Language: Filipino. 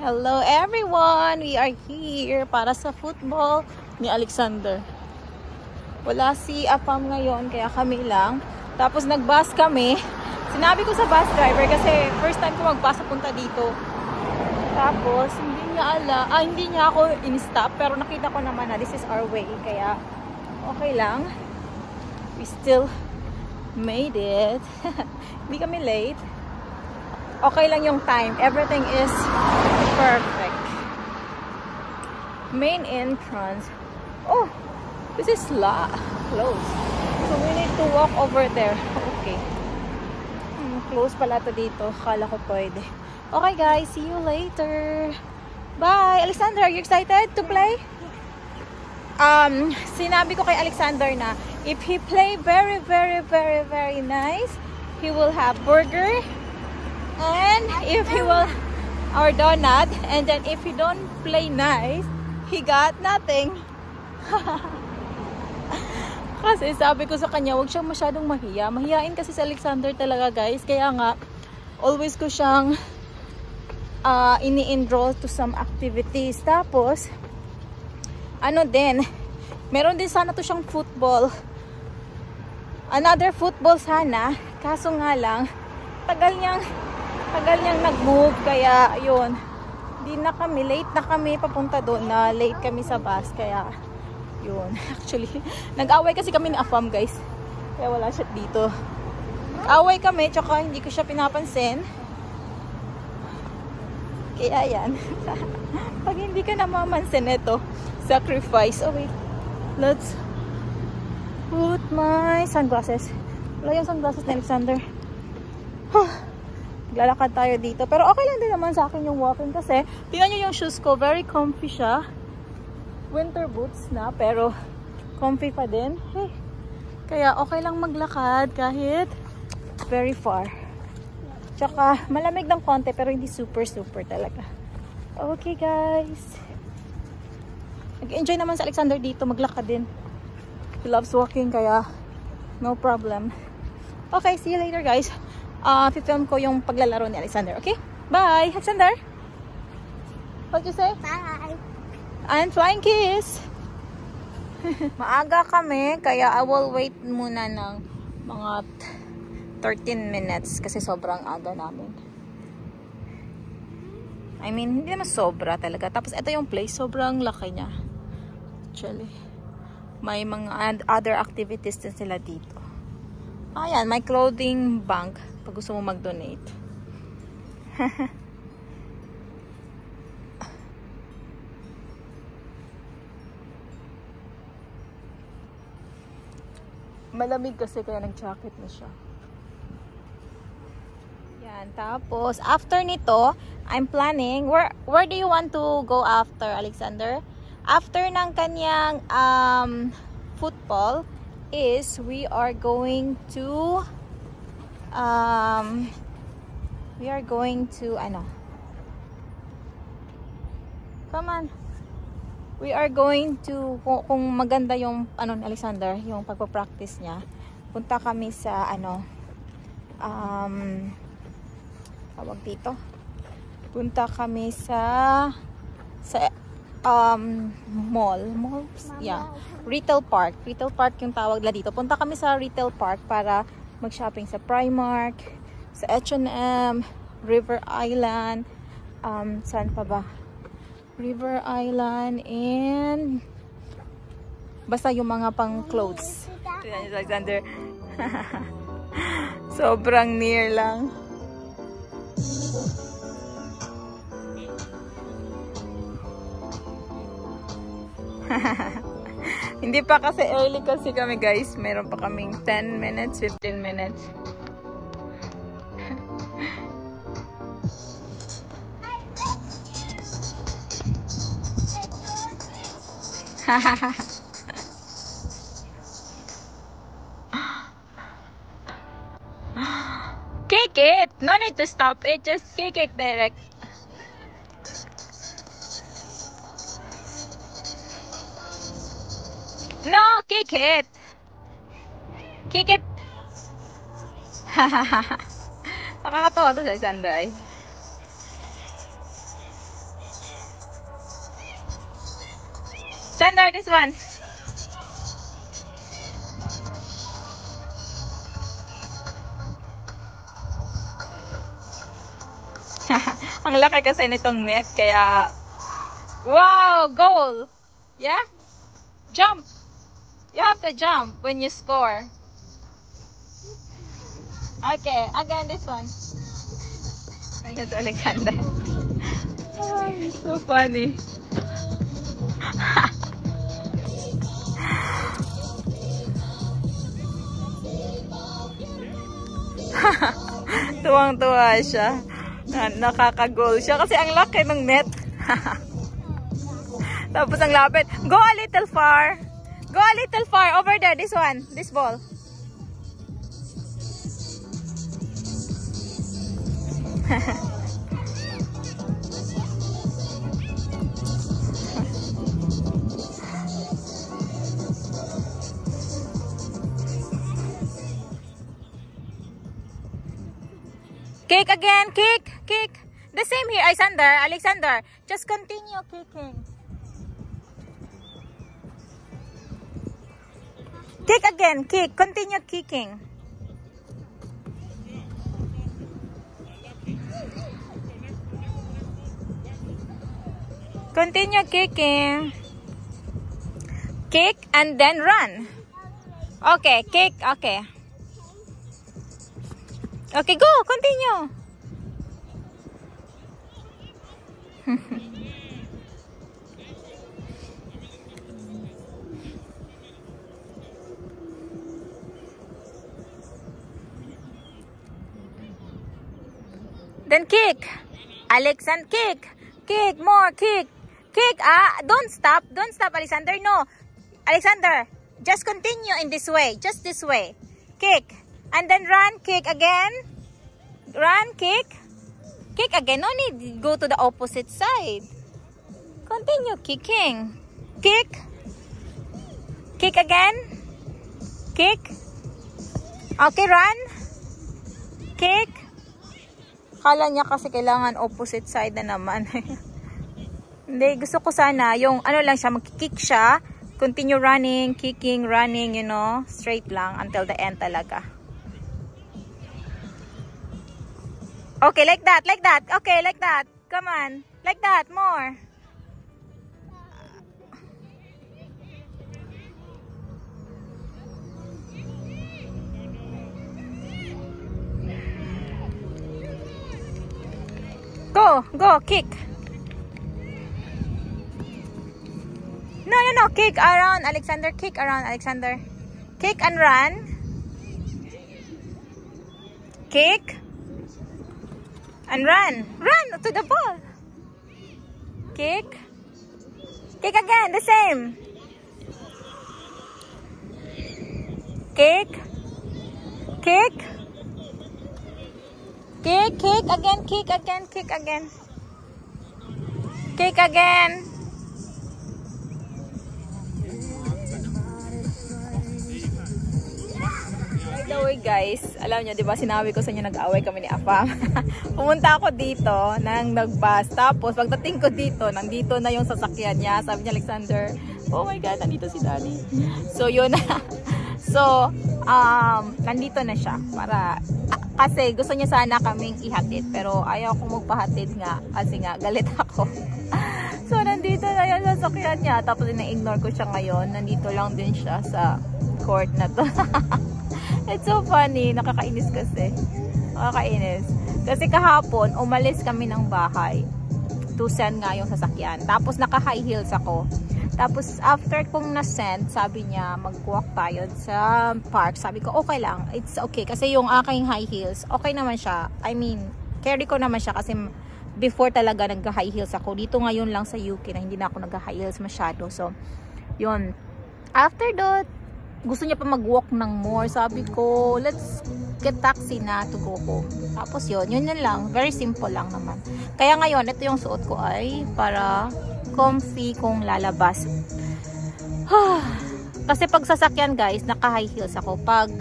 Hello everyone! We are here para sa football ni Alexander. Wala si Apam ngayon kaya kami lang. Tapos nag-bus kami. Sinabi ko sa bus driver kasi first time ko mag-bus punta dito. Tapos hindi niya ako in-stop pero nakita ko naman na this is our way. Kaya okay lang. We still made it. Hindi kami late. Okay lang yung time. Everything is perfect. Main entrance. Oh, this is close. So we need to walk over there. Okay. Close pala to dito. Kala ko pwede. Okay guys, see you later. Bye. Alexander, are you excited to play? Sinabi ko kay Alexander na if he play very nice, he will have burger. And if he will, our donut, and then if he don't play nice, he got nothing. Kasi sabi ko sa kanya, huwag siyang masyadong mahiya. Mahiyain kasi si Alexander talaga guys. Kaya nga, always ko siyang ini-enroll to some activities. Tapos, meron din sana to siyang football. Another football sana. Kaso nga lang, tagal niyang nag-move, kaya yun, late na kami papunta doon, na late kami sa bus, kaya yun, actually nag-away kasi kami ni Afam guys, kaya wala siya dito. Away kami, tsaka hindi ko siya pinapansin, kaya yan. Pag hindi ka namamansin, ito sacrifice. Oh wait, let's put my sunglasses. Wala yung sunglasses ni Alexander. Lalakad tayo dito. Pero okay lang din naman sa akin yung walking kasi tingnan nyo yung shoes ko. Very comfy siya. Winter boots na pero comfy pa din. Hey. Kaya okay lang maglakad kahit very far. Tsaka malamig ng konti pero hindi super talaga. Okay guys. Nag-enjoy naman sa Alexander dito. Maglakad din. He loves walking kaya no problem. Okay, see you later guys. Film ko yung paglalaro ni Alexander. Okay? Bye! Alexander! What you say? Bye! And flying kiss! Maaga kami, kaya I will wait muna ng mga 13 minutes kasi sobrang aga namin. I mean, hindi naman sobra talaga. Tapos ito yung place, sobrang laki niya. Actually, may mga other activities din sila dito. Ayan, may clothing bank pag gusto mo mag-donate. Malamig kasi kaya nag-jacket na siya. Yan, tapos after nito, I'm planning, where do you want to go after, Alexander? After ng kanyang football is we are going to come on, we are going to, kung maganda yung ni Alexander, yung pagpa-practice niya, punta kami sa tawag dito, punta kami sa retail park yung tawag la dito. Punta kami sa retail park para mag-shopping sa Primark, sa H&M, River Island, saan pa ba? River Island, and basta yung mga pang clothes. Tignan niyo, Alexander. Sobrang near lang. Hindi pa kasi early kasi kami guys. Meron pa kaming 10 minutes, 15 minutes. Kick it! No need to stop it. Just kick it direct. No, kick it. Kick it. Nakakatawa to sa Alexander. Alexander, this one. Ang laki kasi nitong net, kaya... Wow! Goal! Yeah? Jump! You have to jump when you score. Okay, again this one. Ayan to Alexander. Ay, so funny. Tuwang-tuwa siya. Nakaka-goal siya kasi ang laki ng net. Tapos ang lapit. Go a little far. Go a little far. Over there. This one. This ball. Kick again, kick, kick. The same here, Alexander. Just continue kicking. Kick again, kick. Continue kicking. Continue kicking. Kick and then run. Okay, kick, okay. Okay, go, continue. Then kick. Alexander, kick. Kick, more, kick. Kick, don't stop, Alexander, no. Alexander, just continue in this way, just this way. Kick. And then run, kick again. Run, kick. Kick again. No need go to the opposite side. Continue kicking. Kick. Kick again. Kick. Okay, run. Kick. Kala niya kasi kailangan opposite side na naman. Hindi, gusto ko sana yung ano lang siya, mag-kick siya. Continue running, kicking, running, you know. Straight lang until the end talaga. Okay, like that, like that. Okay, like that. Come on. Like that, more. Go, go, kick. No, no, no. Kick around, Alexander. Kick around, Alexander. Kick and run. Kick. And run. Run to the ball. Kick. Kick again. The same. Kick. Kick. Kick. Kick again. Kick again. Kick again. Kick again. By the way guys, alam nyo, diba sinabi ko sa inyo nag-away kami ni Afam. Pumunta ako dito nang nag-bus. Tapos pagdating ko dito, nandito na yung sasakyan niya. Sabi niya, Alexander, oh my God, nandito si Daddy. So yun na. So, nandito na siya. Kasi gusto niya sana kaming ihatid. Pero ayaw ko magpahatid nga. Kasi nga, galit ako. So, nandito na yung sasakyan niya. Tapos na-ignore ko siya ngayon. Nandito lang din siya sa court na to. It's so funny. Nakakainis kasi. Nakakainis. Kasi kahapon, umalis kami ng bahay. To send nga yung sasakyan. Tapos naka-high heels ako. Tapos after kong na-send, sabi niya, mag-walk tayo sa park. Sabi ko, okay lang. It's okay. Kasi yung aking high heels, okay naman siya. I mean, carry ko naman siya kasi before talaga nag-high heels ako. Dito ngayon lang sa UK na hindi na ako nag-high heels masyado. So, yun. After that, gusto niya pa mag-walk ng more. Sabi ko, let's get taxi na to go home. Tapos yun lang. Very simple lang naman. Kaya ngayon, ito yung suot ko ay para comfy kung lalabas. Kasi pag sasakyan guys, naka-high heels ako. Pag